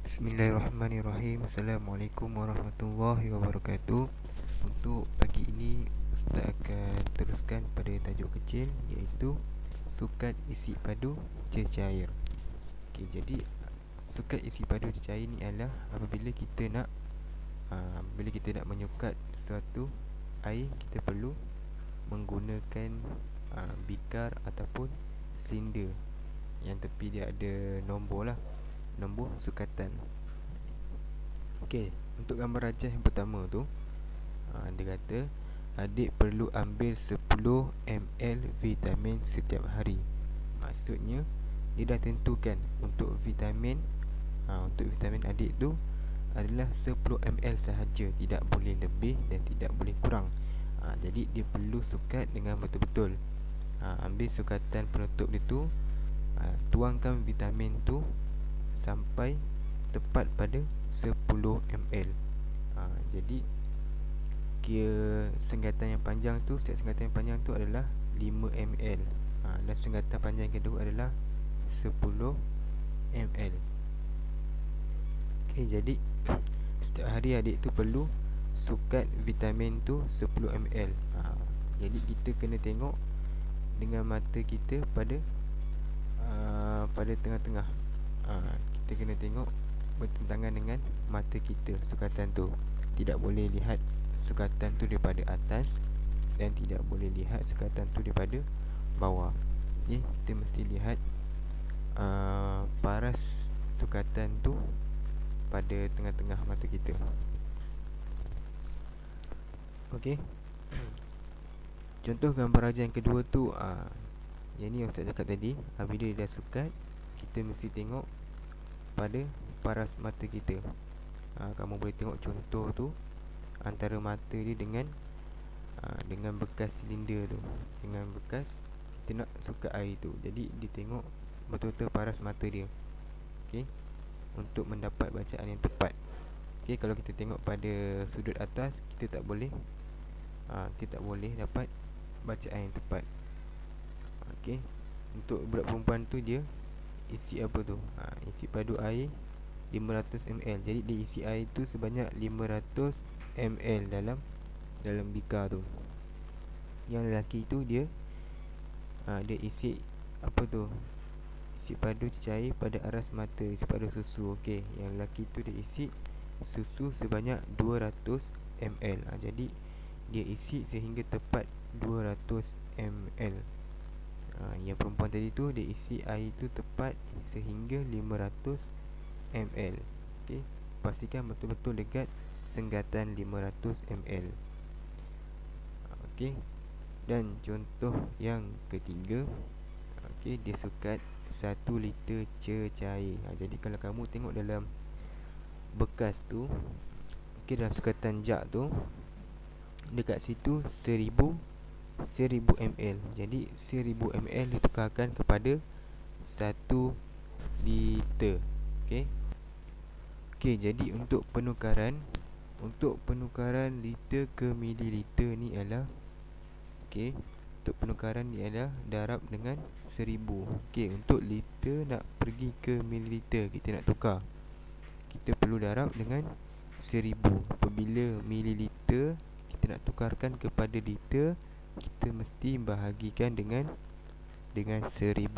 Bismillahirrahmanirrahim. Assalamualaikum warahmatullahi wabarakatuh. Untuk pagi ini Ustaz akan teruskan pada tajuk kecil, iaitu sukat isi padu cecair. Jadi sukat isi padu cecair ni adalah apabila kita nak menyukat suatu air, kita perlu menggunakan bikar ataupun silinder yang tepi dia ada nombor nombor sukatan. Untuk gambar rajah yang pertama tu, dia kata adik perlu ambil 10 ml vitamin setiap hari. Maksudnya dia dah tentukan untuk vitamin adik tu adalah 10 ml sahaja, tidak boleh lebih dan tidak boleh kurang. Jadi dia perlu sukat dengan betul-betul. Ambil sukatan penutup dia tu, tuangkan vitamin tu sampai tepat pada 10 ml. Jadi kira senggatan yang panjang tu, setiap senggatan yang panjang tu adalah 5 ml. Dan senggatan panjang yang kedua adalah 10 ml. Jadi setiap hari adik tu perlu sukat vitamin tu 10 ml. Jadi kita kena tengok dengan mata kita pada tengah-tengah. Kita kena tengok bertentangan dengan mata kita sukatan tu. Tidak boleh lihat sukatan tu daripada atas dan tidak boleh lihat sukatan tu daripada bawah. Kita mesti lihat paras sukatan tu pada tengah-tengah mata kita. Contoh gambar rajah yang kedua tu, yang ni yang Ustaz cakap tadi. Bila dia dah sukat, kita mesti tengok pada paras mata kita. Kamu boleh tengok contoh tu antara mata dia dengan bekas silinder tu, dengan bekas kita nak sukat air tu. Jadi dia tengok betul-betul paras mata dia, untuk mendapat bacaan yang tepat. Kalau kita tengok pada sudut atas, kita tak boleh dapat bacaan yang tepat. Untuk budak perempuan tu, dia isi apa tu? Isi padu air 500 ml. Jadi dia isi air tu sebanyak 500 ml dalam bikar tu. Yang lelaki tu dia isi apa tu? Isi padu cecair pada aras mata, isi padu susu. Yang lelaki tu dia isi susu sebanyak 200 ml. Jadi dia isi sehingga tepat 200 ml. Yang perempuan tadi tu dia isi air tu tepat sehingga 500 ml. Pastikan betul-betul dekat senggatan 500 ml. Dan contoh yang ketiga, dia sukat 1 liter cecair. Jadi kalau kamu tengok dalam bekas tu, dalam sukatan jak tu, dekat situ 1000 ml. Jadi 1000 ml ditukarkan kepada 1 liter. Jadi untuk penukaran liter ke mililiter ni adalah untuk penukaran ni adalah darab dengan 1000. Untuk liter nak pergi ke mililiter, kita nak tukar, kita perlu darab dengan 1000. Apabila mililiter kita nak tukarkan kepada liter, kita mesti bahagikan dengan 1000.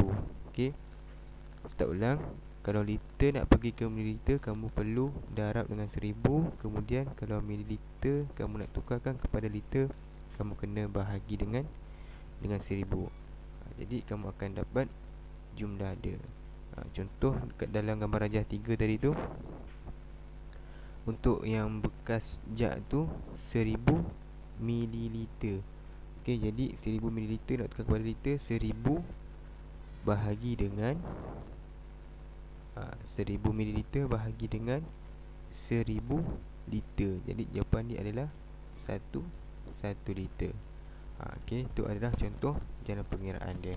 Ustaz ulang. Kalau liter nak pergi ke mililiter, kamu perlu darab dengan 1000. Kemudian kalau mililiter kamu nak tukarkan kepada liter, kamu kena bahagi dengan 1000. Jadi kamu akan dapat jumlah dia. Contoh dalam gambar rajah 3 tadi tu, untuk yang bekas jak tu 1000 mililiter. Jadi 1000 mililiter nak tukar kepada liter, 1000 bahagi dengan 1000 mililiter bahagi dengan 1000 liter. Jadi jawapan dia adalah 1 liter. Itu adalah contoh jalan pengiraan dia.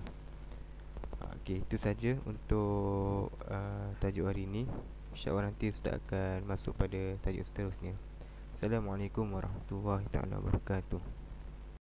Itu saja untuk tajuk hari ini. InsyaAllah nanti Ustaz akan masuk pada tajuk seterusnya. Assalamualaikum warahmatullahi wabarakatuh.